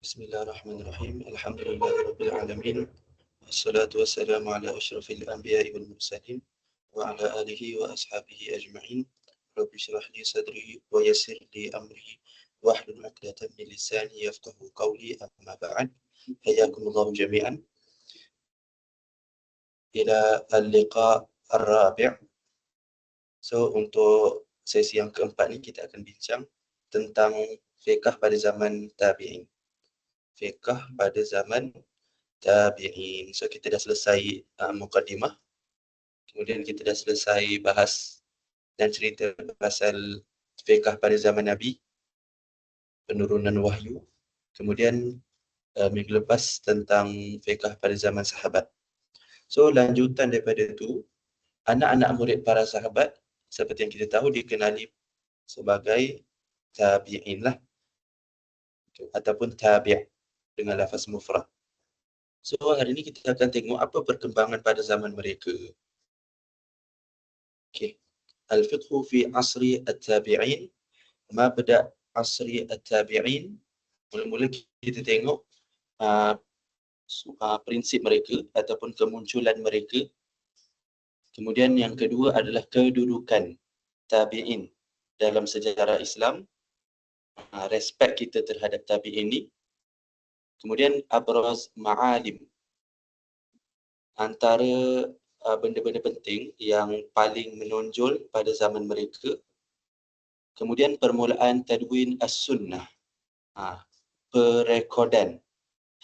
Bismillahirrahmanirrahim. Alhamdulillahirabbil alamin. Wassalatu wassalamu ala asyrafil anbiya'i wal mursalin wa ala alihi wa ashabihi ajma'in. Rabbi shrah li sadri wa yassir li amri wahlul 'uqdatam min lisani yafqahu qawli, amma ba'd. Hayyakumullah jami'an ila al-liqa' ar-rabi'. So untuk sesi yang keempat ni kita akan bincang tentang fiqh pada zaman tabi'in. Fiqh pada zaman tabi'in. So kita dah selesai muqaddimah. Kemudian kita dah selesai bahas dan cerita pasal fiqh pada zaman Nabi, penurunan wahyu. Kemudian minggu lepas tentang fiqh pada zaman sahabat. So lanjutan daripada itu, anak-anak murid para sahabat seperti yang kita tahu dikenali sebagai tabi'in lah, ataupun tabi' dengan lafaz mufrad. So hari ini kita akan tengok apa perkembangan pada zaman mereka. Okay. Al-fiqhu fi asri at-tabi'in. Mabda' asri at-tabi'in. Mula-mula kita tengok prinsip mereka ataupun kemunculan mereka. Kemudian yang kedua adalah kedudukan tabi'in dalam sejarah Islam. Respek kita terhadap tabi'in ni. Kemudian abraz ma'alim. Antara benda-benda penting yang paling menonjol pada zaman mereka. Kemudian permulaan tadwin as-sunnah, perekodan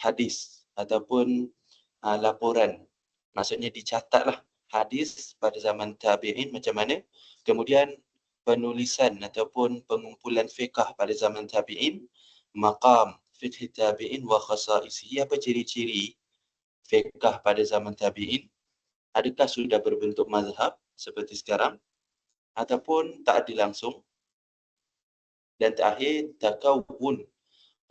hadis ataupun laporan. Maksudnya dicatatlah hadis pada zaman tabi'in macam mana. Kemudian penulisan ataupun pengumpulan fiqh pada zaman tabi'in, maqam fiqh tabi'in wa khasa'isihi. Apa ciri-ciri fiqh pada zaman tabi'in? Adakah sudah berbentuk mazhab seperti sekarang ataupun tak ada langsung? Dan terakhir, takawun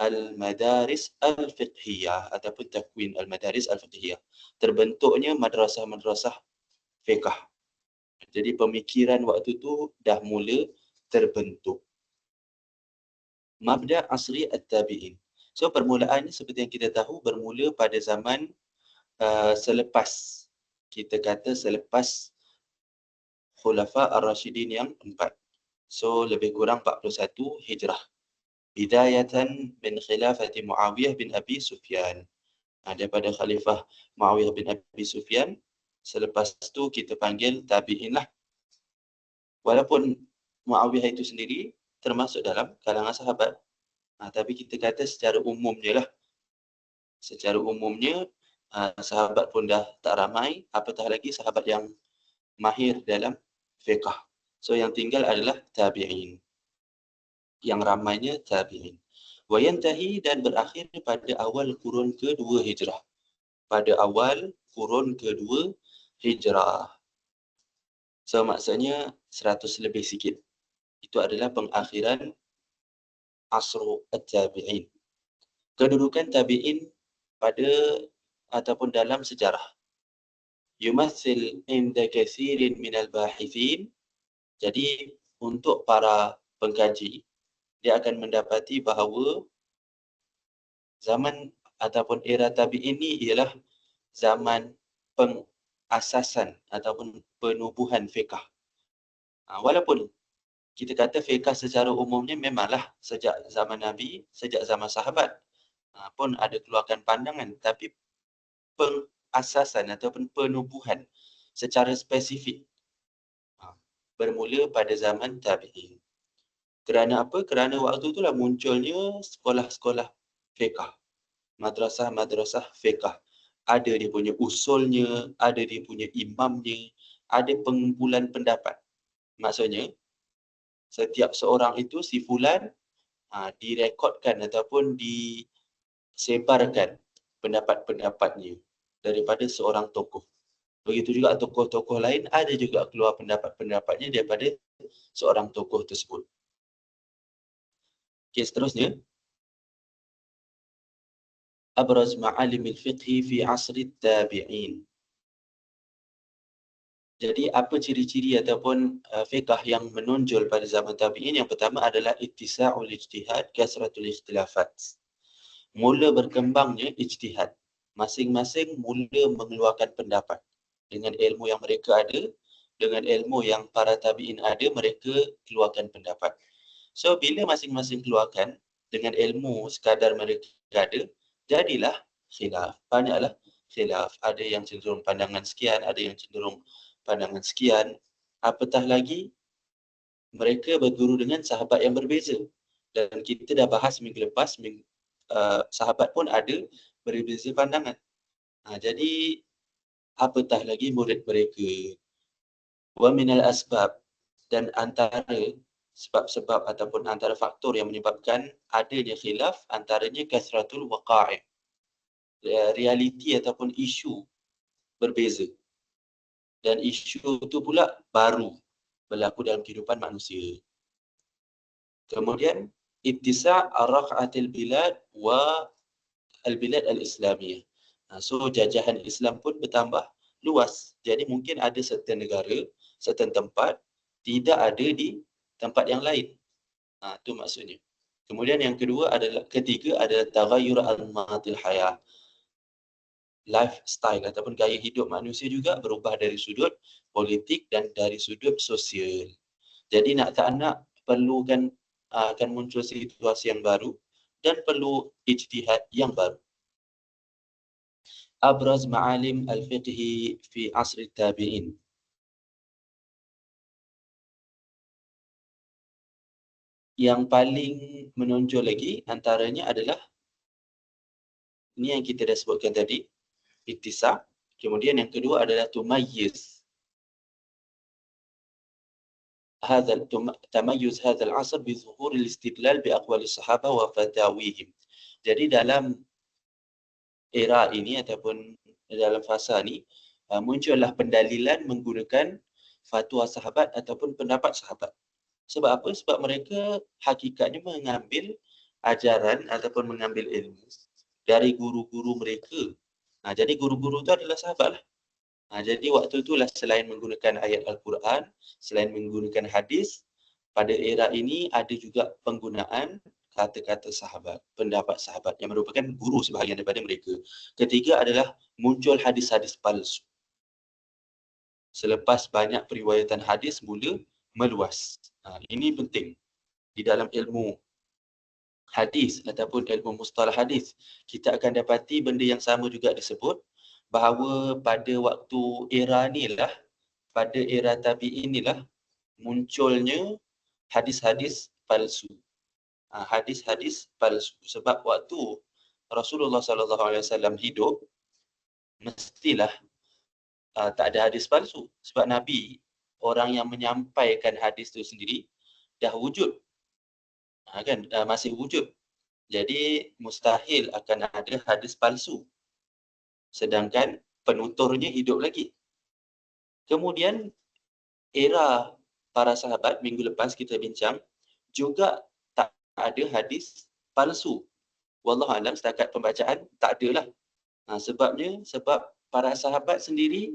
al-madaris al-fiqhiyah ataupun takwin al-madaris al-fiqhiyah. Terbentuknya madrasah-madrasah fiqh. Jadi pemikiran waktu tu dah mula terbentuk. Mabda' asri at-tabi'in. So permulaannya seperti yang kita tahu bermula pada zaman selepas, kita kata selepas Khulafa ar-Rashidin yang 4. So lebih kurang 41 Hijrah. Bidayatan min khilafati Muawiyah bin Abi Sufyan. Daripada Khalifah Muawiyah bin Abi Sufyan. Selepas tu kita panggil tabi'in lah. Walaupun Muawiyah itu sendiri termasuk dalam kalangan sahabat. Tapi kita kata secara umumnya lah. Secara umumnya sahabat pun dah tak ramai, apatah lagi sahabat yang mahir dalam fiqh. So yang tinggal adalah tabi'in. Yang ramainya tabi'in. Wa yantahi, dan berakhir pada awal kurun kedua Hijrah. Pada awal kurun kedua Hijrah. So maksudnya 100 lebih sikit. Itu adalah pengakhiran asru at-tabi'in. Kedudukan tabi'in pada ataupun dalam sejarah. Yumathil inda kathirin minal bahithin. Jadi untuk para pengkaji, dia akan mendapati bahawa zaman ataupun era tabi'in ini ialah zaman pengasasan ataupun penubuhan fiqh. Walaupun kita kata fiqh secara umumnya memanglah sejak zaman Nabi, sejak zaman sahabat pun ada keluarkan pandangan, tapi pengasasan ataupun penubuhan secara spesifik bermula pada zaman tabi'in. Kerana apa? Kerana waktu itulah munculnya sekolah-sekolah fiqh, madrasah-madrasah fiqh. Ada dia punya usulnya, ada dia punya imamnya, ada pengumpulan pendapat. Maksudnya, setiap seorang itu, si fulan, direkodkan ataupun disebarkan pendapat-pendapatnya daripada seorang tokoh. Begitu juga tokoh-tokoh lain ada juga keluar pendapat-pendapatnya daripada seorang tokoh tersebut. Okey, seterusnya. Abraz ma'alimil fiqhi fi asri tabi'in. Jadi apa ciri-ciri ataupun fiqh yang menonjol pada zaman tabi'in? Yang pertama adalah ittisa'ul ijtihad, kasratul ikhtilafat. mula berkembangnya ijtihad. Masing-masing mula mengeluarkan pendapat. Dengan ilmu yang mereka ada, dengan ilmu yang para tabi'in ada, mereka keluarkan pendapat. So, bila masing-masing keluarkan, dengan ilmu sekadar mereka ada, jadilah khilaf. Banyaklah khilaf. Ada yang cenderung pandangan sekian, ada yang cenderung pandangan sekian. Apatah lagi, mereka berguru dengan sahabat yang berbeza. Dan kita dah bahas minggu lepas, sahabat pun ada berbeza pandangan. Jadi, apatah lagi murid mereka. Wa minal asbab, dan antara sebab-sebab ataupun antara faktor yang menyebabkan adanya khilaf, antaranya kasratul waqa'i', realiti ataupun isu berbeza. Dan isu itu pula baru berlaku dalam kehidupan manusia. Kemudian, ittisa' ar-raq'atil bilad wa al-bilad al-islamiyah. So, jajahan Islam pun bertambah luas. Jadi mungkin ada certain negara, certain tempat tidak ada di tempat yang lain. Itu maksudnya. Kemudian yang ketiga adalah taghayyur anmatil hayah. Lifestyle ataupun gaya hidup manusia juga berubah dari sudut politik dan dari sudut sosial. Jadi nak tak nak perlukan akan muncul situasi yang baru dan perlu ijtihad yang baru. Abraz ma'alim al-fiqhi fi asri tabi'in. Yang paling menonjol lagi antaranya adalah ini yang kita dah sebutkan tadi, ittisa'. Kemudian yang kedua adalah tumayyiz. Tamayyuz hadzal 'asr bi zuhur al-istidlal bi aqwali sahabah wa fatawihim. Jadi dalam era ini ataupun dalam fasa ni muncullah pendalilan menggunakan fatwa sahabat ataupun pendapat sahabat. Sebab apa? Sebab mereka hakikatnya mengambil ajaran ataupun mengambil ilmu dari guru-guru mereka. Jadi guru-guru itu adalah sahabat lah. Jadi waktu itulah selain menggunakan ayat Al-Quran, selain menggunakan hadis, pada era ini ada juga penggunaan kata-kata sahabat, pendapat sahabat yang merupakan guru sebahagian daripada mereka. Ketiga adalah muncul hadis-hadis palsu. Selepas banyak periwayatan hadis mula meluas. Ini penting di dalam ilmu hadis ataupun ilmu mustalah hadis. Kita akan dapati benda yang sama juga disebut bahawa pada waktu era inilah, pada era tabi'in inilah munculnya hadis-hadis palsu. Hadis-hadis palsu. Sebab waktu Rasulullah SAW hidup, mestilah tak ada hadis palsu. Sebab Nabi, orang yang menyampaikan hadis itu sendiri, dah wujud. Masih wujud. Jadi mustahil akan ada hadis palsu. Sedangkan penuturnya hidup lagi. Kemudian era para sahabat, minggu lepas kita bincang, juga tak ada hadis palsu. Wallahualam, setakat pembacaan tak adalah. Sebab para sahabat sendiri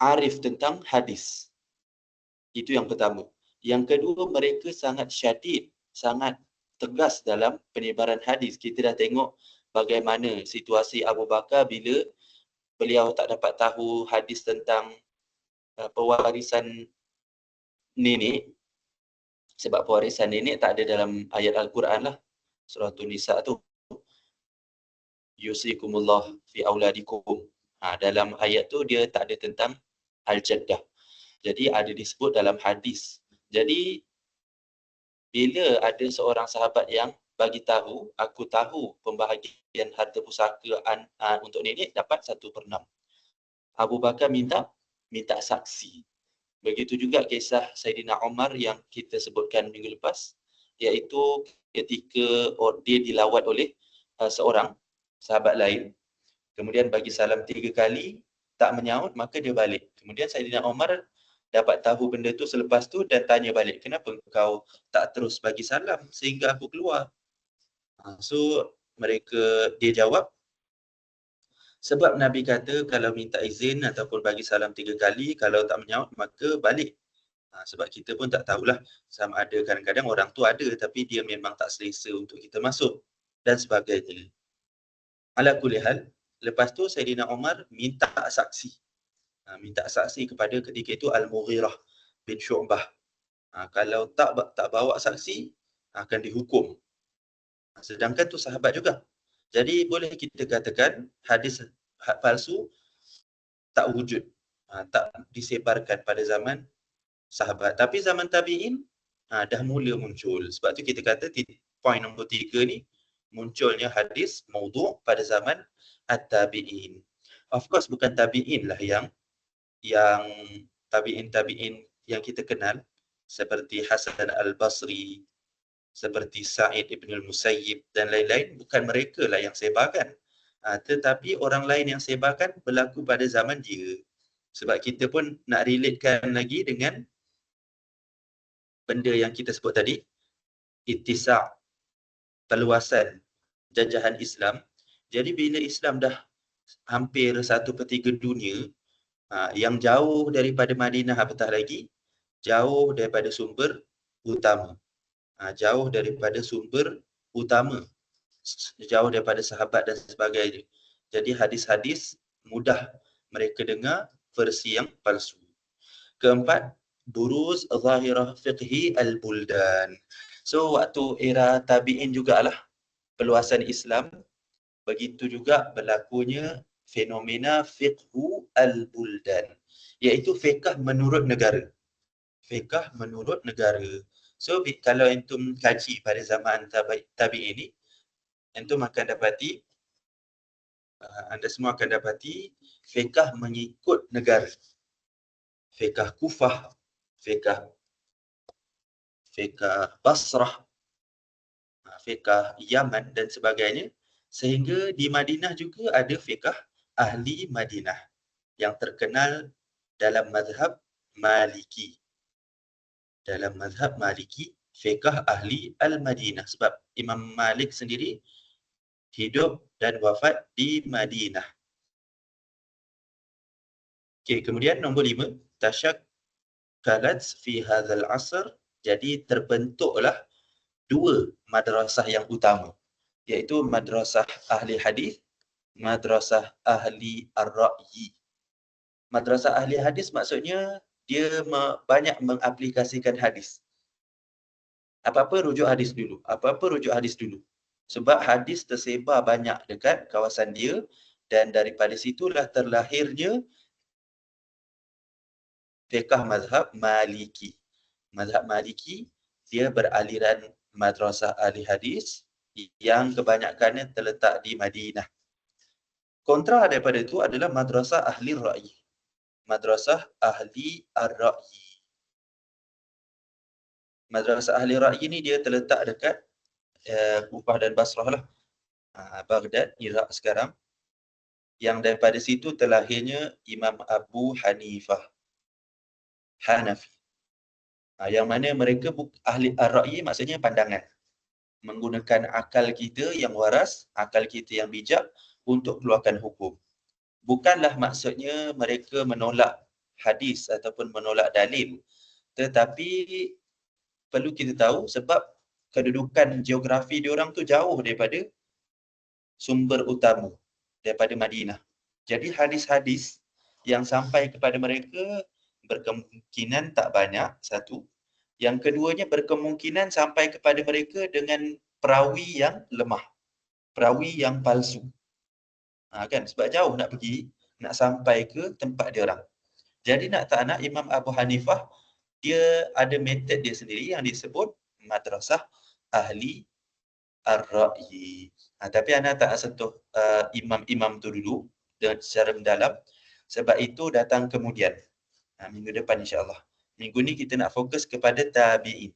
arif tentang hadis. Itu yang pertama. Yang kedua, mereka sangat syadid, sangat tegas dalam penyebaran hadis. Kita dah tengok bagaimana situasi Abu Bakar bila beliau tak dapat tahu hadis tentang pewarisan nenek. Sebab pewarisan nenek tak ada dalam ayat Al-Quran lah. Surah An-Nisa tu. Yusikumullah fi auladikum. Dalam ayat tu dia tak ada tentang Al-Jaddah. Jadi ada disebut dalam hadis. Jadi bila ada seorang sahabat yang bagi tahu, aku tahu pembahagian harta pusaka untuk nenek dapat 1/6. Abu Bakar minta saksi. Begitu juga kisah Saidina Umar yang kita sebutkan minggu lepas, iaitu ketika dia dilawat oleh seorang sahabat lain, kemudian bagi salam 3 kali, tak menyaut, maka dia balik. Kemudian Saidina Umar dapat tahu benda tu selepas tu dan tanya balik, kenapa kau tak terus bagi salam sehingga aku keluar? So dia jawab, sebab Nabi kata kalau minta izin ataupun bagi salam 3 kali, kalau tak menyaut maka balik. Sebab kita pun tak tahulah, sama ada kadang-kadang orang tu ada tapi dia memang tak selesa untuk kita masuk. dan sebagainya. Ala kulli hal, lepas tu Saidina Umar minta saksi. Minta saksi kepada ketika itu Al-Mughirah bin Syu'bah. Kalau tak bawa saksi, akan dihukum. Sedangkan tu sahabat juga. Jadi boleh kita katakan hadis palsu tak wujud, tak disebarkan pada zaman sahabat. Tapi zaman tabi'in dah mula muncul. Sebab tu kita kata poin nombor 3 ni, munculnya hadis maudhu' pada zaman at-tabi'in. Of course bukan tabi'in lah yang tabi'in yang kita kenal, seperti Hasan al-Basri, seperti Sa'id ibn al-Musayyib dan lain-lain, bukan mereka lah yang sebarkan. Tetapi orang lain yang sebarkan berlaku pada zaman dia. Sebab kita pun nak relatekan lagi dengan benda yang kita sebut tadi, ittisa', perluasan jajahan Islam. Jadi bila Islam dah hampir 1/3 dunia, yang jauh daripada Madinah apatah lagi, jauh daripada sumber utama. Jauh daripada sumber utama, jauh daripada sahabat dan sebagainya. Jadi hadis-hadis mudah mereka dengar versi yang palsu. Keempat, buruz zahirah fiqhi al-buldan. So waktu era tabi'in jugalah perluasan Islam, begitu juga berlakunya fenomena fiqhu al-buldan, iaitu fiqh menurut negara. Fiqh menurut negara. So kalau antum kaji pada zaman tabi'in ini, antum akan dapati, anda semua akan dapati fiqh mengikut negara. Fiqh Kufah, fiqh Basrah, fiqh Yaman dan sebagainya. Sehingga di Madinah juga ada fiqh ahli Madinah yang terkenal dalam mazhab Maliki. Dalam mazhab Maliki, fiqh ahli Al-Madinah. Sebab Imam Malik sendiri hidup dan wafat di Madinah. Okey, kemudian nombor 5, tasyakkalat fi hadzal asr. Jadi terbentuklah 2 madrasah yang utama, iaitu madrasah ahli hadis, madrasah ahli ar-ra'yi. Madrasah ahli hadis maksudnya dia banyak mengaplikasikan hadis. Apa-apa rujuk hadis dulu, apa-apa rujuk hadis dulu. Sebab hadis tersebar banyak dekat kawasan dia, dan daripada situlah terlahirnya fiqh mazhab Maliki. Mazhab Maliki dia beraliran madrasah ahli hadis yang kebanyakannya terletak di Madinah. Kontra daripada itu adalah madrasah ahli ra'yi. Madrasah ahli ar-ra'yi. Madrasah ahli ra'yi ni dia terletak dekat Kufah dan Basrah lah. Baghdad, Iraq sekarang. Yang daripada situ terlahirnya Imam Abu Hanifah, Hanafi. Yang mana mereka ahli ar-ra'yi maksudnya pandangan. Menggunakan akal kita yang waras, akal kita yang bijak untuk keluarkan hukum. Bukanlah maksudnya mereka menolak hadis ataupun menolak dalil. Tetapi perlu kita tahu sebab kedudukan geografi diorang tu jauh daripada sumber utama, daripada Madinah. Jadi hadis-hadis yang sampai kepada mereka berkemungkinan tak banyak, satu. Yang keduanya berkemungkinan sampai kepada mereka dengan perawi yang lemah, perawi yang palsu. Kan, sebab jauh nak pergi, nak sampai ke tempat dia orang. Jadi nak tak nak, Imam Abu Hanifah dia ada metod dia sendiri yang disebut madrasah ahli ar-ra'yi. Tapi anda tak sentuh imam-imam tu dulu secara mendalam, sebab itu datang kemudian. Minggu depan insya-Allah. Minggu ni kita nak fokus kepada tabi'in.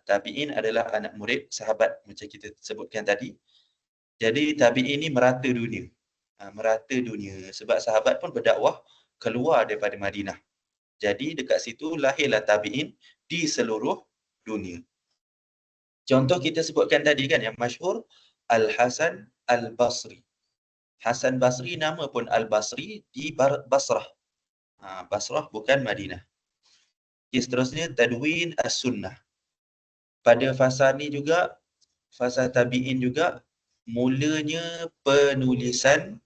Tabi'in adalah anak murid sahabat macam kita sebutkan tadi. Jadi tabi'in ni merata dunia. Merata dunia sebab sahabat pun berdakwah keluar daripada Madinah. Jadi dekat situ lahirlah tabi'in di seluruh dunia. Contoh kita sebutkan tadi kan yang masyhur, Al-Hasan Al-Basri. Hasan Basri nama pun Al-Basri di Basrah. Basrah bukan Madinah. Seterusnya Tadwin As-Sunnah. Pada fasa ni juga, fasa tabi'in juga, mulanya penulisan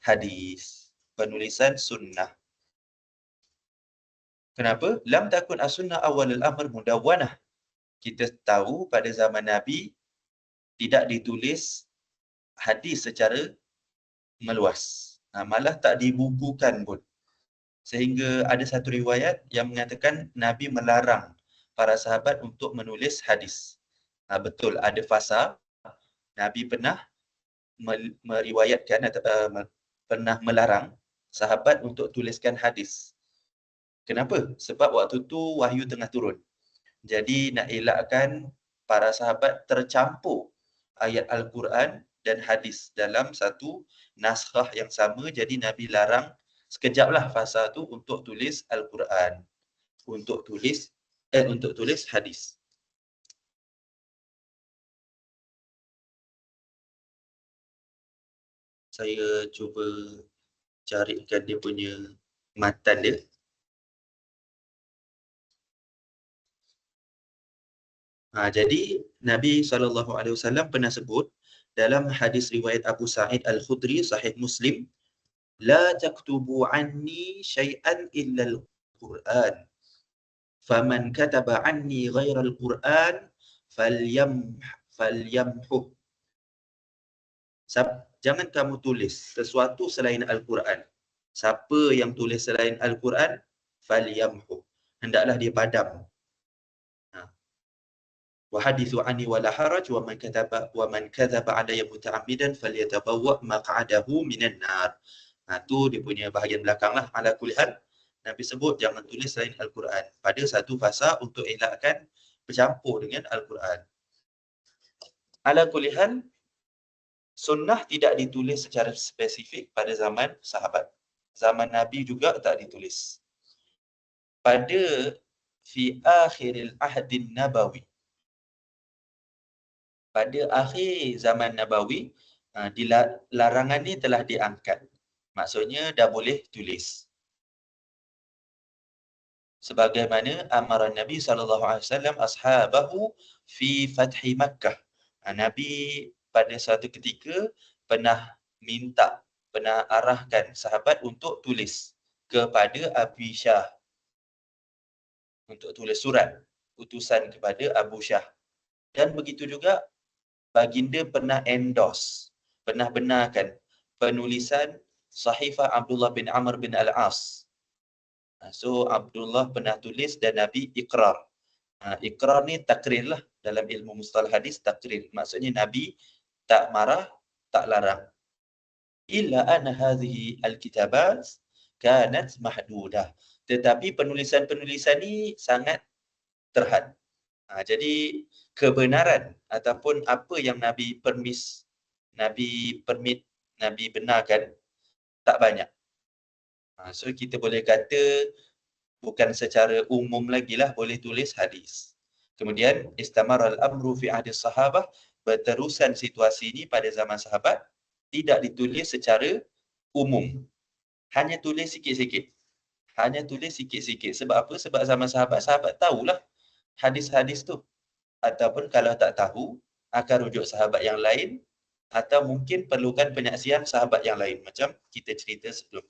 hadis, penulisan sunnah. Kenapa? Lam takun as-sunnah awal al-amr mudawwanah. Kita tahu pada zaman Nabi tidak ditulis hadis secara meluas. Malah tak dibukukan pun. Sehingga ada satu riwayat yang mengatakan Nabi melarang para sahabat untuk menulis hadis. Betul, ada fasa Nabi pernah meriwayatkan atau pernah melarang sahabat untuk tuliskan hadis. Kenapa? Sebab waktu tu wahyu tengah turun. Jadi nak elakkan para sahabat tercampur ayat Al-Quran dan hadis dalam satu naskah yang sama. Jadi Nabi larang sekejaplah fasa tu untuk tulis Al-Quran, untuk tulis hadis. Saya cuba carikan dia punya matan dia. Jadi Nabi SAW pernah sebut dalam hadis riwayat Abu Sa'id Al-Khudri, Sahih Muslim, la taktubu anni syai'an illa al-Quran. Faman kataba anni ghaira al-Quran falyamhu. Jangan kamu tulis sesuatu selain Al-Quran. Siapa yang tulis selain Al-Quran, falyamhu. Hendaklah dia padam. Wa hadithu anni wala haraj wa man kadzaba alayya muta'ammidan falyatabawwa maq'adahu minan nar. Tu dia punya bahagian belakang lah. Ala kulli hal, Nabi sebut jangan tulis selain Al-Quran pada satu fasa untuk elakkan bercampur dengan Al-Quran. Ala kulli hal, sunnah tidak ditulis secara spesifik pada zaman sahabat. Zaman Nabi juga tak ditulis. Pada fi akhiril ahdin nabawi, pada akhir zaman Nabawi, larangan ni telah diangkat. Maksudnya dah boleh tulis. Sebagaimana amaran Nabi SAW ashabahu fi fathi Makkah. Nabi pada suatu ketika pernah arahkan sahabat untuk tulis kepada Abi Syah. Untuk tulis surat, utusan kepada Abu Syah. Dan begitu juga baginda pernah endorse, pernah benarkan penulisan Sahifah Abdullah bin Amr bin Al-As. So Abdullah pernah tulis dan Nabi ikrar. Ikrar ni takrir lah dalam ilmu mustalah hadis, takrir. Maksudnya Nabi tak marah, tak larang. Illa anna hadhihi al-kitabat kanat mahdudah. Tetapi penulisan-penulisan ni sangat terhad. Jadi kebenaran ataupun apa yang Nabi benarkan tak banyak. So kita boleh kata bukan secara umum lagi lah boleh tulis hadis. Kemudian istamar al-amru fi ahdi sahabah, berterusan situasi ini pada zaman sahabat, tidak ditulis secara umum. Hanya tulis sikit-sikit. Sebab apa? Sebab zaman sahabat tahulah hadis-hadis tu. Ataupun kalau tak tahu, akan rujuk sahabat yang lain atau mungkin perlukan penyaksian sahabat yang lain. Macam kita cerita sebelum.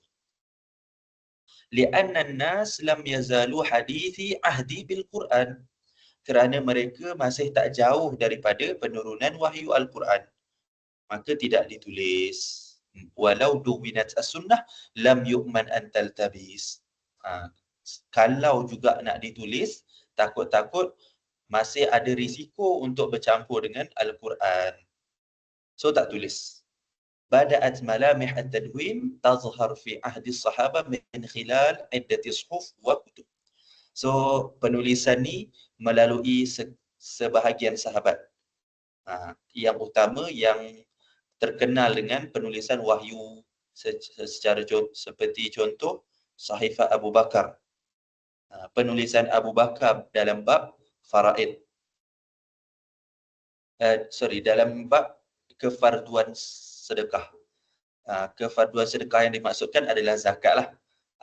Li'anna an-nas lam yazalu hadithi ahdi bil Quran. Kerana mereka masih tak jauh daripada penurunan wahyu Al-Quran. Maka tidak ditulis. Walau duwinat as-sunnah lam yu'man an taltabis. Kalau juga nak ditulis, takut-takut masih ada risiko untuk bercampur dengan Al-Quran. So tak tulis. Bada'at malamih at-tadwin tazhar fi ahdi sahabah min khilal iddati suhuf wa kutub. So penulisan ni melalui sebahagian sahabat. Yang utama yang terkenal dengan penulisan wahyu secara seperti contoh Sahifah Abu Bakar. Penulisan Abu Bakar dalam bab faraid. Dalam bab kefarduan sedekah. Kefarduan sedekah yang dimaksudkan adalah zakat lah.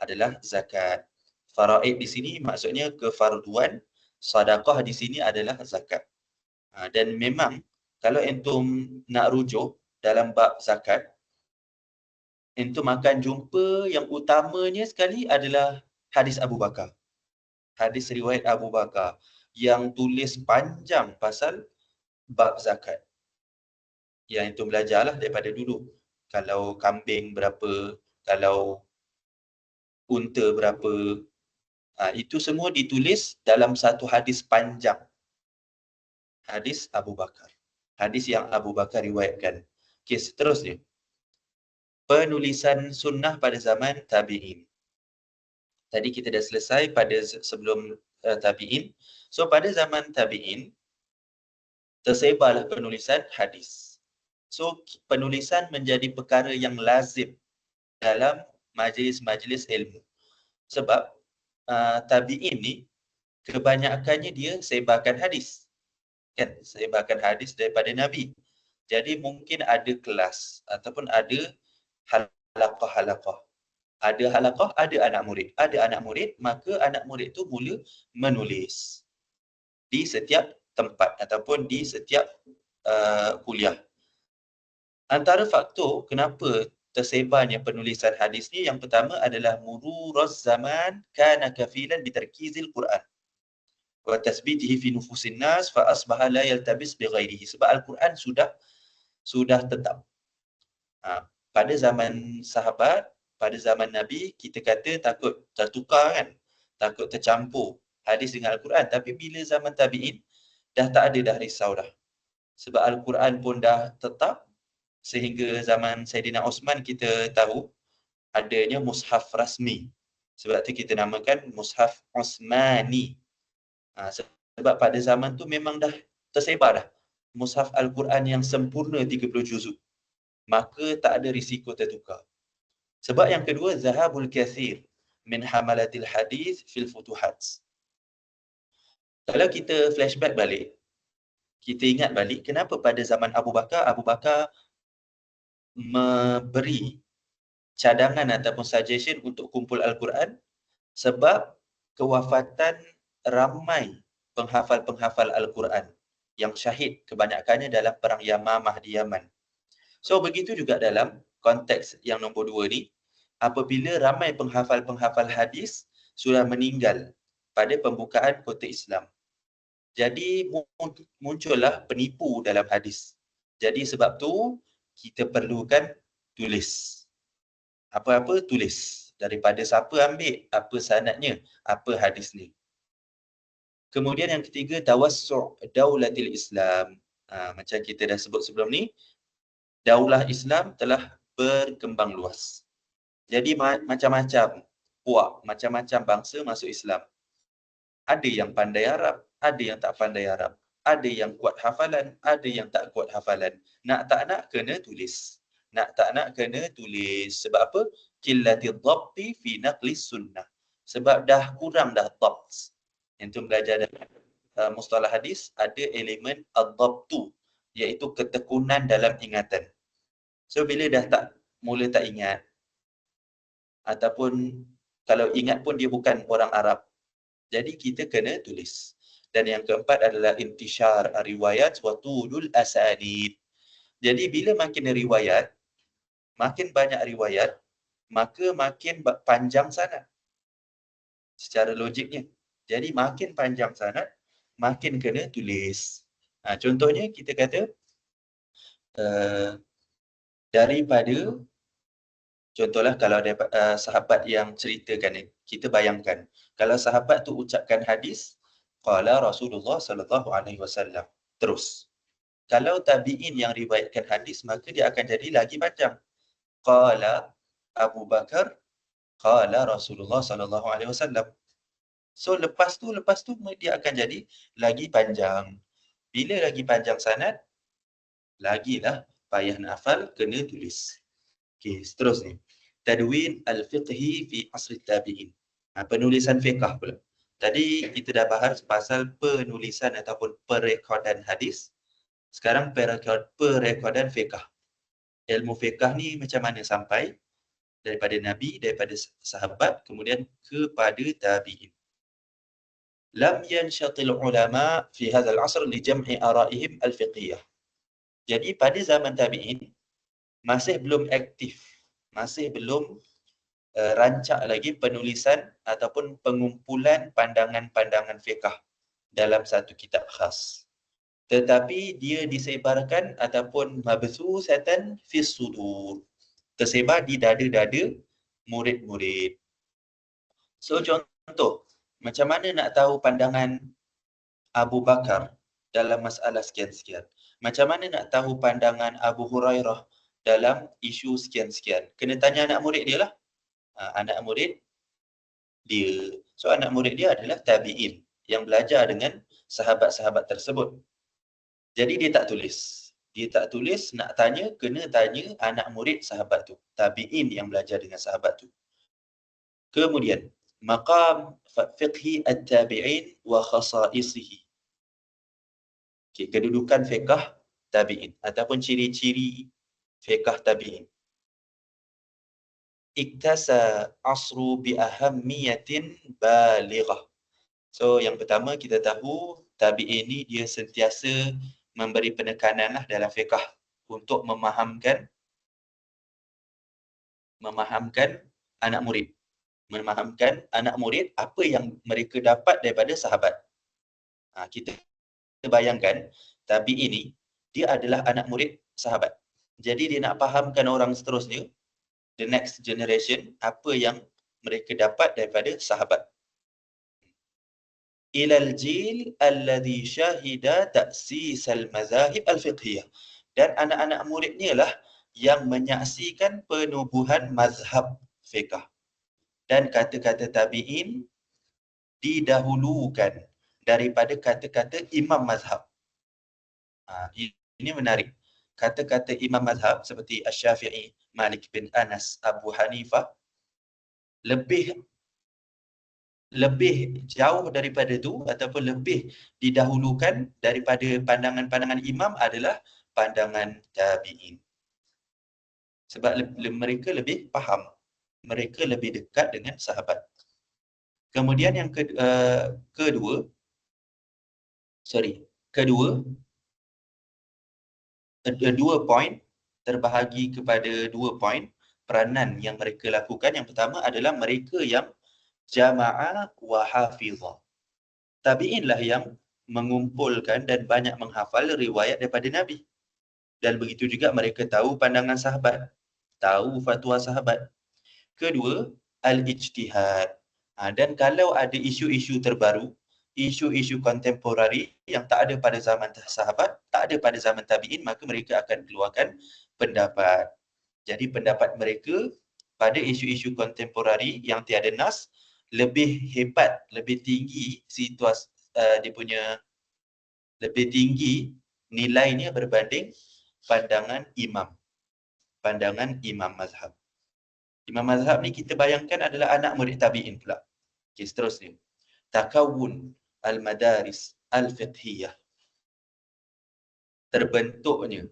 Adalah zakat. Faraid di sini maksudnya kefarduan, sedekah di sini adalah zakat. Dan memang kalau entum nak rujuk dalam bab zakat, itu makan jumpa yang utamanya sekali adalah hadis Abu Bakar. Hadis riwayat Abu Bakar yang tulis panjang pasal bab zakat. Yang itu belajarlah daripada dulu. Kalau kambing berapa, kalau unta berapa, itu semua ditulis dalam satu hadis panjang. Hadis Abu Bakar. Hadis yang Abu Bakar riwayatkan. Okey, seterusnya. Penulisan sunnah pada zaman tabi'in. Tadi kita dah selesai pada sebelum tabi'in. So pada zaman tabi'in, tersebarlah penulisan hadis. So penulisan menjadi perkara yang lazim dalam majlis-majlis ilmu. Sebab tabi'in ni kebanyakannya dia sebarkan hadis. Kan? Sebarkan hadis daripada Nabi. Jadi mungkin ada kelas ataupun ada halaqah-halaqah. Ada halaqah, ada anak murid. Ada anak murid, maka anak murid tu mula menulis di setiap tempat ataupun di setiap kuliah. Antara faktor kenapa tersebarnya penulisan hadis ni, yang pertama adalah mururuz zaman kana kafilan bitarkizil Quran wa tasbitihi fi nufusin nas fa asbaha la yaltabis bighairihi. Sebab Al-Quran sudah tetap. Pada zaman sahabat, pada zaman Nabi, kita kata takut tertukar kan, takut tercampur hadis dengan Al-Quran. Tapi bila zaman tabi'in, dah tak ada dah risau dah. Sebab Al-Quran pun dah tetap, sehingga zaman Saidina Osman kita tahu adanya mushaf rasmi. Sebab tu kita namakan mushaf Osmani. Sebab pada zaman tu memang dah tersebar dah mushaf Al-Quran yang sempurna 30 juzuk. Maka tak ada risiko tertukar. Sebab yang kedua, zahabul kathir min hamalatil hadis fil futuhat. Kalau kita flashback balik, kita ingat balik kenapa pada zaman Abu Bakar memberi cadangan ataupun suggestion untuk kumpul Al-Quran, sebab kewafatan ramai penghafal-penghafal Al-Quran yang syahid kebanyakannya dalam perang Yamamah di Yaman. So begitu juga dalam konteks yang nombor 2 ni, apabila ramai penghafal-penghafal hadis sudah meninggal pada pembukaan kota Islam. Jadi muncullah penipu dalam hadis. Jadi sebab tu kita perlukan tulis. Apa-apa tulis. Daripada siapa ambil, apa sanadnya, apa hadis ni. Kemudian yang ketiga, tawassu' daulatil Islam. Macam kita dah sebut sebelum ni, daulah Islam telah berkembang luas. Jadi macam-macam puak, macam-macam bangsa masuk Islam. Ada yang pandai Arab, ada yang tak pandai Arab. Ada yang kuat hafalan, ada yang tak kuat hafalan. Nak tak nak kena tulis. Nak tak nak kena tulis. Sebab apa? Qillatid dhabti fi naqlis sunnah. Sebab dah kurang dah dhabt. Yang tu belajar dalam mustalah hadis, ada elemen ad-dhabtu, iaitu ketekunan dalam ingatan. So bila dah mula tak ingat, ataupun kalau ingat pun dia bukan orang Arab, jadi kita kena tulis. Dan yang keempat adalah intishar riwayat wa tulul asanid. Jadi bila makin riwayat, makin banyak riwayat, maka makin panjang sanad. Secara logiknya. Jadi makin panjang sanad, makin kena tulis. Contohnya kita kata daripada, contohlah kalau ada sahabat yang ceritakan ni, kita bayangkan kalau sahabat tu ucapkan hadis qala Rasulullah sallallahu alaihi wasallam, terus kalau tabi'in yang riwayatkan hadis, maka dia akan jadi lagi panjang. Qala Abu Bakar qala Rasulullah sallallahu alaihi wasallam. So lepas tu dia akan jadi lagi panjang. Bila lagi panjang sanad, lagilah payah nak hafal, kena tulis. Okey, seterusnya. Tadwin al-fiqhi fi asri tabi'in. Penulisan fiqh pula. Tadi kita dah bahas pasal penulisan ataupun perekodan hadis. Sekarang perekodan fiqh. Ilmu fiqh ni macam mana sampai daripada Nabi, daripada sahabat, kemudian kepada tabi'in. Lam yanshatil ulama fi hadzal asr li jam'i ara'ihim al-fiqhiyah. Jadi pada zaman tabi'in, masih belum aktif, masih belum rancak lagi penulisan ataupun pengumpulan pandangan-pandangan fiqh dalam satu kitab khas. Tetapi dia disebarkan ataupun mabthusatan fis sudur, tersebar di dada-dada murid-murid. So contoh, macam mana nak tahu pandangan Abu Bakar dalam masalah sekian-sekian? Macam mana nak tahu pandangan Abu Hurairah dalam isu sekian-sekian? Kena tanya anak murid dia lah. Anak murid dia. So anak murid dia adalah tabi'in yang belajar dengan sahabat-sahabat tersebut. Jadi dia tak tulis. Dia tak tulis, nak tanya, kena tanya anak murid sahabat tu. Tabi'in yang belajar dengan sahabat tu. Kemudian, maqam fiqhi at-tabi'in wa khasaisihi. Okay, kedudukan fiqh tabi'in ataupun ciri-ciri fiqh tabi'in. Iktasa asru bi ahammiyatin balighah. So yang pertama kita tahu tabi'in ni dia sentiasa memberi penekanan lah dalam fiqh untuk memahamkan anak murid. Memahamkan anak murid apa yang mereka dapat daripada sahabat. Kita bayangkan tabi'in ni dia adalah anak murid sahabat. Jadi dia nak fahamkan orang seterusnya, the next generation, apa yang mereka dapat daripada sahabat. Ilal jil alladhi syahida ta'sis al-mazahib al-fiqhiyah. Dan anak-anak muridnya lah yang menyaksikan penubuhan mazhab fiqh. Dan kata-kata tabi'in didahulukan daripada kata-kata imam mazhab. Ini menarik. Kata-kata imam mazhab seperti Asy-Syafi'i, Malik bin Anas, Abu Hanifah lebih jauh daripada itu ataupun lebih didahulukan daripada pandangan-pandangan imam adalah pandangan tabi'in. Sebab mereka lebih faham, mereka lebih dekat dengan sahabat. Kemudian yang kedua, dua poin, terbahagi kepada dua poin peranan yang mereka lakukan. Yang pertama adalah mereka yang jama'a wa hafizah. Tabi'in lah yang mengumpulkan dan banyak menghafal riwayat daripada Nabi. Dan begitu juga mereka tahu pandangan sahabat, tahu fatwa sahabat. Kedua, al-ijtihad. Dan kalau ada isu-isu terbaru, isu-isu kontemporari yang tak ada pada zaman sahabat, tak ada pada zaman tabi'in, maka mereka akan keluarkan pendapat. Jadi pendapat mereka pada isu-isu kontemporari yang tiada nas lebih hebat, lebih tinggi situasi dia punya, lebih tinggi nilainya berbanding pandangan imam mazhab. Imam mazhab ni kita bayangkan adalah anak murid tabi'in pula. Okay, seterusnya. Takawun al-madaris al-fiqhiyah. Terbentuknya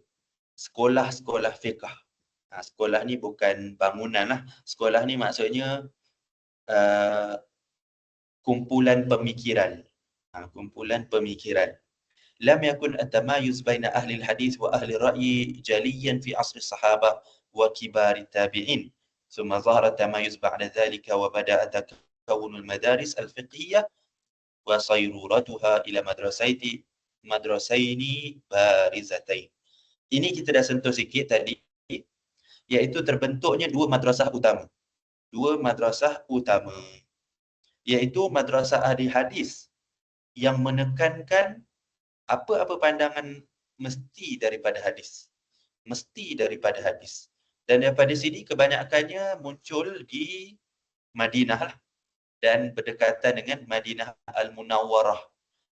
sekolah-sekolah fiqh. Sekolah ni bukan bangunan lah. Sekolah ni maksudnya kumpulan pemikiran. Kumpulan pemikiran. Lam yakun at-tamayuz baina ahli al-hadis wa ahli ar-ra'yi jaliyan fi asr as-sahaba wa kibar at-tabi'in. ثم ظهر التمايز بعد ذلك وبدأ تكون المدارس الفقهية وصيرورتها إلى مدرسين بارزتين. Ini kita dah sentuh sikit tadi, iaitu terbentuknya dua madrasah utama. Iaitu madrasah ahli hadis yang menekankan apa-apa pandangan mesti daripada hadis. Dan daripada sini kebanyakannya muncul di Madinah lah, dan berdekatan dengan Madinah Al-Munawwarah.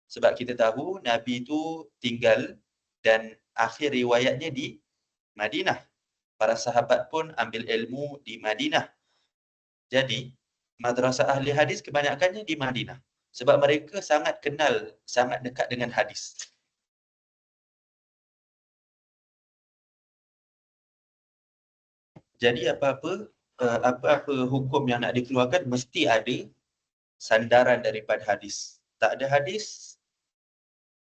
Sebab kita tahu Nabi itu tinggal dan akhir riwayatnya di Madinah. Para sahabat pun ambil ilmu di Madinah. Jadi madrasah ahli hadis kebanyakannya di Madinah. Sebab mereka sangat kenal, sangat dekat dengan hadis. Jadi apa-apa hukum yang nak dikeluarkan mesti ada sandaran daripada hadis. Tak ada hadis,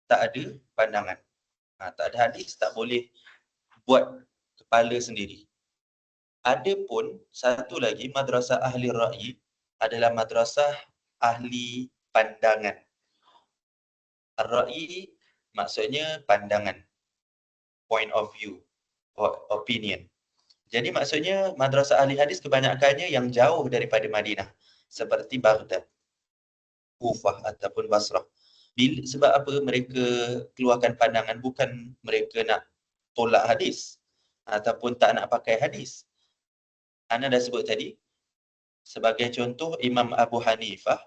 tak ada pandangan. Tak ada hadis, tak boleh buat kepala sendiri. Adapun satu lagi madrasah ahli ra'yi adalah madrasah ahli pandangan. Ar-ra'yi maksudnya pandangan, point of view, opinion. Jadi maksudnya madrasah ahli hadis kebanyakannya yang jauh daripada Madinah, seperti Baghdad, Kufah ataupun Basrah. Sebab apa mereka keluarkan pandangan? Bukan mereka nak tolak hadis ataupun tak nak pakai hadis. Ana dah sebut tadi, sebagai contoh Imam Abu Hanifah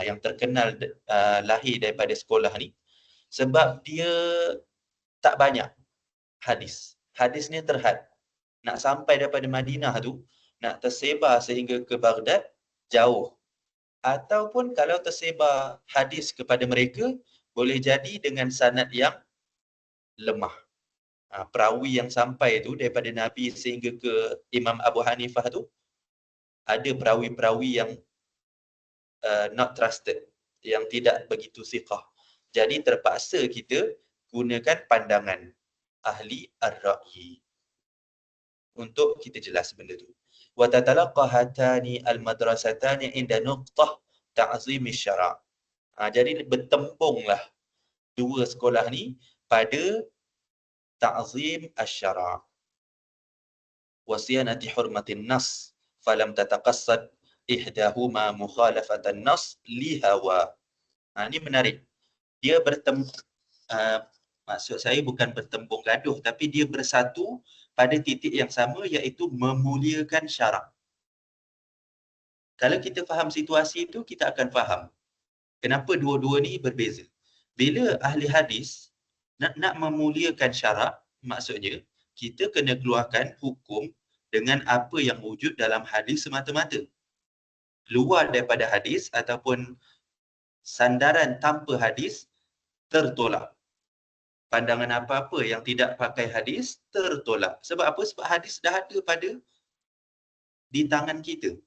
yang terkenal lahir daripada sekolah ni, sebab dia tak banyak hadis. Hadisnya terhad. Nak sampai daripada Madinah tu, nak tersebar sehingga ke Baghdad, jauh. Ataupun kalau tersebar hadis kepada mereka, boleh jadi dengan sanad yang lemah. Perawi yang sampai tu daripada Nabi sehingga ke Imam Abu Hanifah tu, ada perawi-perawi yang not trusted, yang tidak begitu siqah. Jadi terpaksa kita gunakan pandangan ahli ar-ra'yi untuk kita jelas benda tu. Wa tatalaqqa hatani al-madrasatani inda nuqtah ta'zim asy-syara'. Jadi bertembunglah dua sekolah ni pada ta'zim asy-syara'. Wa siyanati hurmatin nas falam tataqassad ihdahuma mukhalafatan nas li hawa. Ini menarik. Dia maksud saya bukan bertembung gaduh, tapi dia bersatu pada titik yang sama, iaitu memuliakan syarak. Kalau kita faham situasi itu, kita akan faham kenapa dua-dua ni berbeza. Bila ahli hadis nak memuliakan syarak, maksudnya kita kena keluarkan hukum dengan apa yang wujud dalam hadis semata-mata. Luar daripada hadis ataupun sandaran tanpa hadis, tertolak. Pandangan apa-apa yang tidak pakai hadis, tertolak. Sebab apa? Sebab hadis dah ada di tangan kita.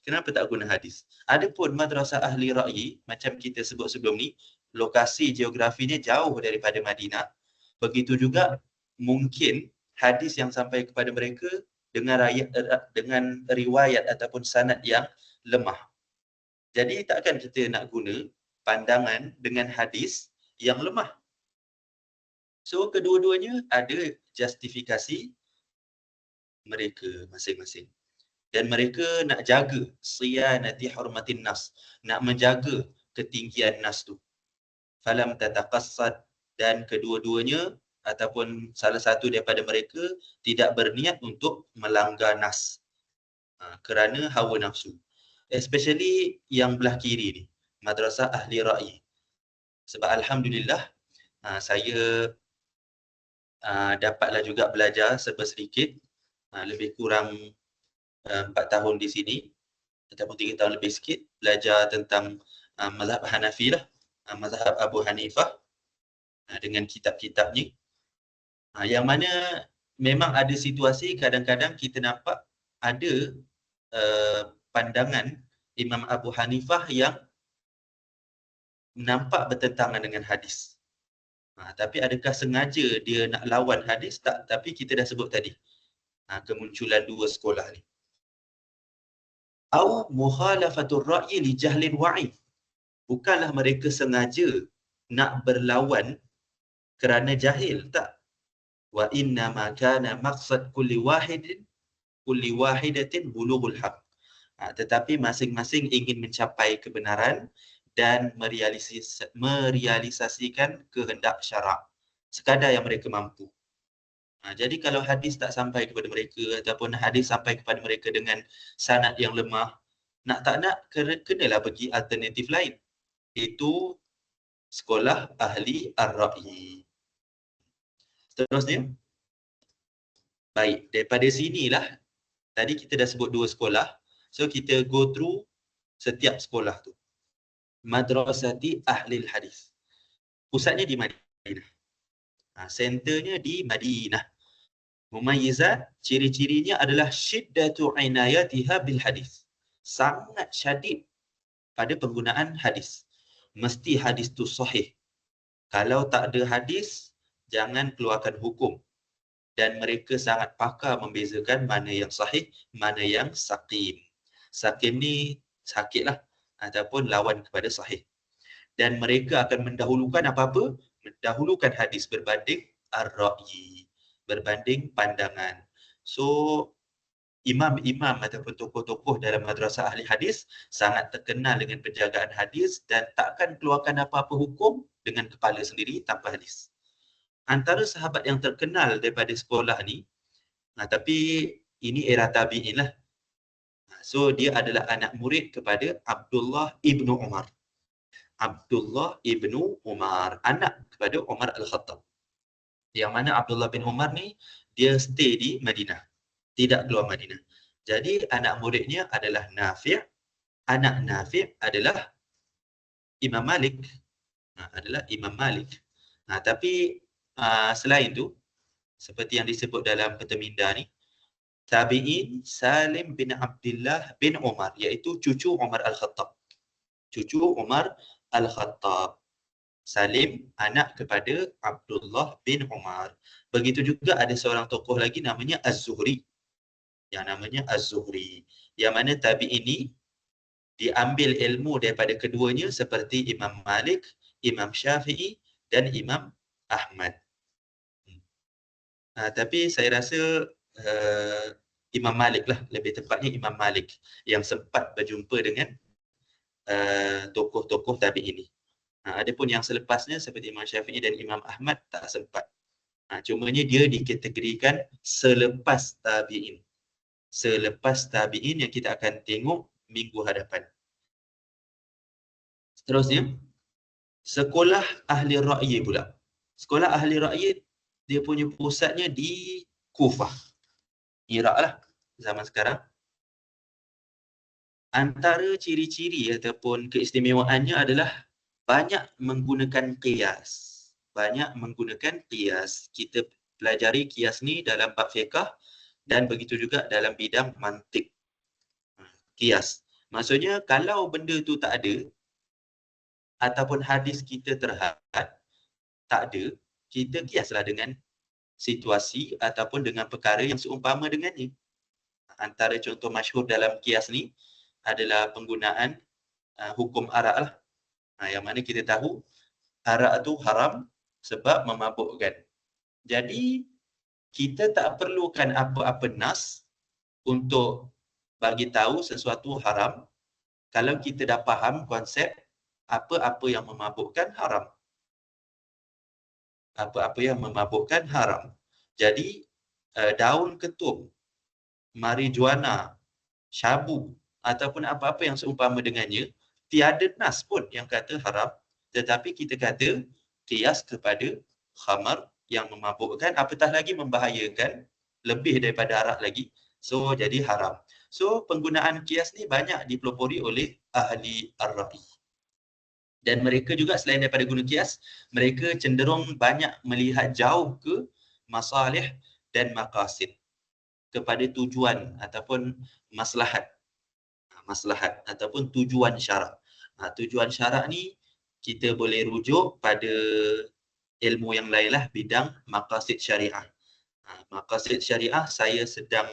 Kenapa tak guna hadis? Adapun madrasah ahli ra'yi, macam kita sebut sebelum ni, lokasi geografinya jauh daripada Madinah. Begitu juga mungkin hadis yang sampai kepada mereka dengan riwayat ataupun sanad yang lemah. Jadi takkan kita nak guna pandangan dengan hadis yang lemah. So kedua-duanya ada justifikasi mereka masing-masing. Dan mereka nak jaga siyanati hurmatin nas, nak menjaga ketinggian nas tu. Falam tataqassad, dan kedua-duanya ataupun salah satu daripada mereka tidak berniat untuk melanggar nas kerana hawa nafsu. Especially yang belah kiri ni, madrasah ahli ra'yi. Sebab alhamdulillah saya dapatlah juga belajar serba sedikit, lebih kurang 4 tahun di sini ataupun 3 tahun lebih sikit, belajar tentang mazhab Hanafi lah, mazhab Abu Hanifah dengan kitab-kitabnya, yang mana memang ada situasi kadang-kadang kita nampak ada pandangan Imam Abu Hanifah yang nampak bertentangan dengan hadis. Tapi adakah sengaja dia nak lawan hadis? Tak, tapi kita dah sebut tadi, kemunculan dua sekolah ni. Au mukhalafatur ra'yi li jahlin wa'i. Bukanlah mereka sengaja nak berlawan kerana jahil, tak. Wa inna ma kana maqsad kulli wahidatin bulughul haq. Tetapi masing-masing ingin mencapai kebenaran dan merealisasikan kehendak syarak sekadar yang mereka mampu. Jadi kalau hadis tak sampai kepada mereka ataupun hadis sampai kepada mereka dengan sanad yang lemah, nak tak nak kenalah pergi alternatif lain. Itu sekolah ahli ar-ra'yi. Seterusnya, baik, daripada sinilah tadi kita dah sebut dua sekolah. So kita go through setiap sekolah tu. Madrasati ahli hadis. Pusatnya di Madinah. Centernya di Madinah. Mumayyizat, ciri-cirinya adalah syiddatu inayatiha bil hadis. Sangat syadid pada penggunaan hadis. Mesti hadis tu sahih. Kalau tak ada hadis, jangan keluarkan hukum dan mereka sangat pakar membezakan mana yang sahih, mana yang saqim. Saqim ni sakit lah ataupun lawan kepada sahih. Dan mereka akan mendahulukan apa-apa? Mendahulukan hadis berbanding ar-ra'yi, berbanding pandangan. So, imam-imam ataupun tokoh-tokoh dalam madrasah ahli hadis sangat terkenal dengan penjagaan hadis dan takkan keluarkan apa-apa hukum dengan kepala sendiri tanpa hadis. Antara sahabat yang terkenal daripada sekolah ni, tapi ini era tabi'in lah. So dia adalah anak murid kepada Abdullah ibnu Umar. Abdullah ibnu Umar, anak kepada Umar Al-Khattab. Yang mana Abdullah bin Umar ni, dia stay di Madinah. Tidak keluar Madinah. Jadi anak muridnya adalah Nafi'. Anak Nafi' adalah Imam Malik. Adalah Imam Malik. Tapi selain tu, seperti yang disebut dalam Peterminda ni, tabi'in Salim bin Abdullah bin Umar, iaitu cucu Umar Al-Khattab. Cucu Umar Al-Khattab. Salim anak kepada Abdullah bin Umar. Begitu juga ada seorang tokoh lagi namanya Az-Zuhri. Yang namanya Az-Zuhri. Yang mana tabi'in ini diambil ilmu daripada keduanya seperti Imam Malik, Imam Syafi'i dan Imam Ahmad. Tapi saya rasa Imam Malik lah, lebih tepatnya Imam Malik yang sempat berjumpa dengan tokoh-tokoh tabi'in ini. Adapun yang selepasnya seperti Imam Syafi'i dan Imam Ahmad tak sempat. Cumanya dia dikategorikan selepas tabi'in. Selepas tabi'in yang kita akan tengok minggu hadapan. Seterusnya, sekolah ahli ra'yi pula. Sekolah ahli ra'yi dia punya pusatnya di Kufah, Iraq lah zaman sekarang. Antara ciri-ciri ataupun keistimewaannya adalah banyak menggunakan qiyas. Banyak menggunakan qiyas. Kita pelajari qiyas ni dalam bab fiqh dan begitu juga dalam bidang mantik. Qiyas. Maksudnya kalau benda tu tak ada ataupun hadis kita terhad tak ada, kita kiaslah dengan situasi ataupun dengan perkara yang seumpama dengannya. Antara contoh masyhur dalam kias ni adalah penggunaan hukum arak lah. Yang mana kita tahu arak tu haram sebab memabukkan. Jadi kita tak perlukan apa-apa nas untuk bagi tahu sesuatu haram kalau kita dah faham konsep apa-apa yang memabukkan haram. Apa-apa yang memabukkan haram. Jadi daun ketum, marijuana, syabu ataupun apa-apa yang seumpama dengannya, tiada nas pun yang kata haram, tetapi kita kata qiyas kepada khamar yang memabukkan, apatah lagi membahayakan, lebih daripada arak lagi, so jadi haram. So penggunaan qiyas ni banyak dipelopori oleh ahli ar-ra'i. Dan mereka juga selain daripada guna qiyas, mereka cenderung banyak melihat jauh ke masalih dan maqasid, kepada tujuan ataupun maslahat. Maslahat ataupun tujuan syarak. Tujuan syarak ni kita boleh rujuk pada ilmu yang lain lah, bidang maqasid syariah. Maqasid syariah saya sedang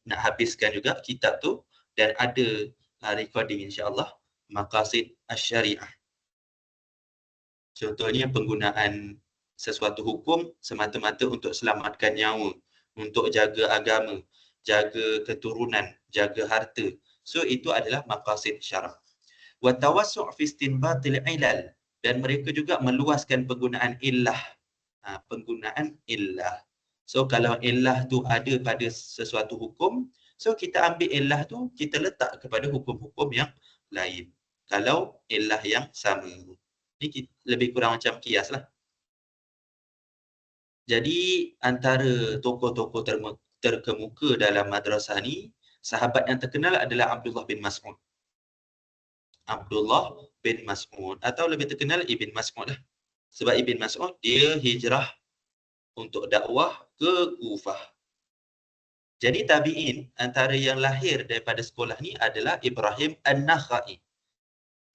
nak habiskan juga kitab tu dan ada recording insya-Allah. Maqasid asy-syariah. Contohnya penggunaan sesuatu hukum semata-mata untuk selamatkan nyawa, untuk jaga agama, jaga keturunan, jaga harta. So itu adalah maqasid syarak. Wa tawassu' fi istinbatil ilal, dan mereka juga meluaskan penggunaan illah. Penggunaan illah. So kalau illah tu ada pada sesuatu hukum, so kita ambil illah tu, kita letak kepada hukum-hukum yang lain. Kalau illah yang sama. Ini lebih kurang macam qiyas lah. Jadi antara tokoh-tokoh terkemuka dalam madrasah ni, sahabat yang terkenal adalah Abdullah bin Mas'ud. Abdullah bin Mas'ud atau lebih terkenal Ibn Mas'ud lah. Sebab Ibn Mas'ud dia hijrah untuk dakwah ke Kufah. Jadi tabi'in antara yang lahir daripada sekolah ni adalah Ibrahim An-Nakhai.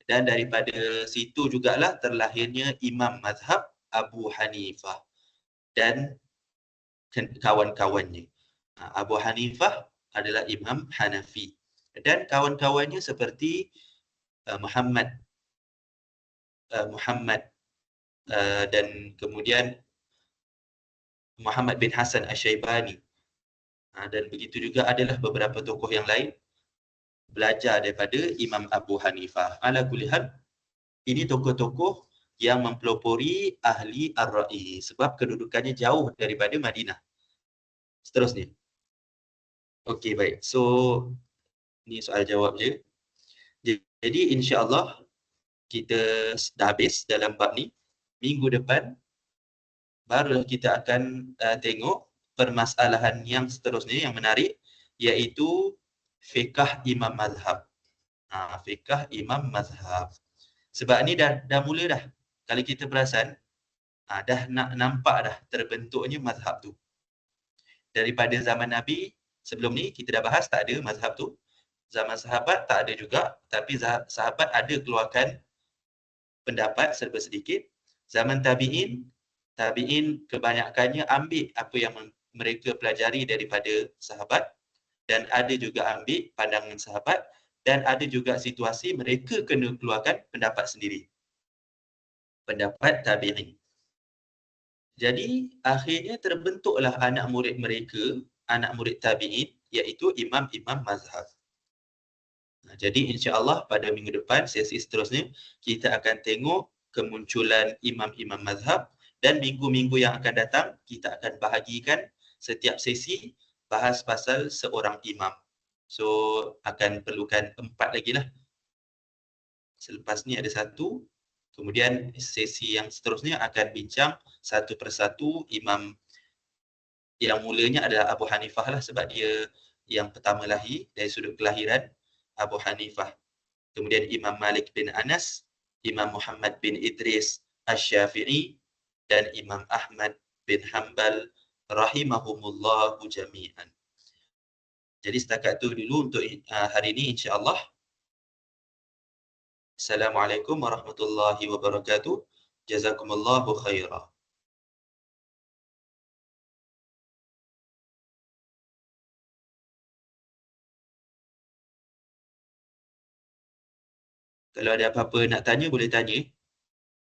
Dan daripada situ jugalah terlahirnya Imam Mazhab Abu Hanifah. Dan kawan-kawannya. Abu Hanifah adalah Imam Hanafi dan kawan-kawannya seperti Muhammad dan kemudian Muhammad bin Hasan Asy-Syaibani. Dan begitu juga adalah beberapa tokoh yang lain belajar daripada Imam Abu Hanifah. Ala kulli hal, ini tokoh-tokoh yang mempelopori ahli ar-ra'i sebab kedudukannya jauh daripada Madinah. Seterusnya. Okey, baik. So, ni soal jawab je. Jadi insya-Allah kita dah habis dalam bab ni. Minggu depan barulah kita akan tengok permasalahan yang seterusnya yang menarik, iaitu fiqh imam mazhab. Fiqh imam mazhab. Sebab ni dah mula dah. Kalau kita perasan, dah nak nampak dah terbentuknya mazhab tu. Daripada zaman Nabi, sebelum ni kita dah bahas tak ada mazhab tu. Zaman sahabat tak ada juga, tapi sahabat ada keluarkan pendapat serba sedikit. Zaman tabi'in kebanyakannya ambil apa yang mereka pelajari daripada sahabat, dan ada juga ambil pandangan sahabat, dan ada juga situasi mereka kena keluarkan pendapat sendiri. Pendapat tabi'in. Jadi akhirnya terbentuklah anak murid mereka, anak murid tabi'in, iaitu imam-imam mazhab. Jadi insya-Allah pada minggu depan, sesi seterusnya, kita akan tengok kemunculan imam-imam mazhab, dan minggu-minggu yang akan datang kita akan bahagikan setiap sesi bahas pasal seorang imam. So akan perlukan 4 lagi lah. Selepas ni ada 1, kemudian sesi yang seterusnya akan bincang satu persatu imam. Yang mulanya adalah Abu Hanifah lah, sebab dia yang pertama lahir dari sudut kelahiran, Abu Hanifah. Kemudian Imam Malik bin Anas, Imam Muhammad bin Idris Asy-Syafi'i, dan Imam Ahmad bin Hanbal rahimahumullahu jami'an. Jadi setakat tu dulu untuk hari ini insya-Allah. Assalamualaikum warahmatullahi wabarakatuh. Jazakumullahu khairan. Kalau ada apa-apa nak tanya, boleh tanya.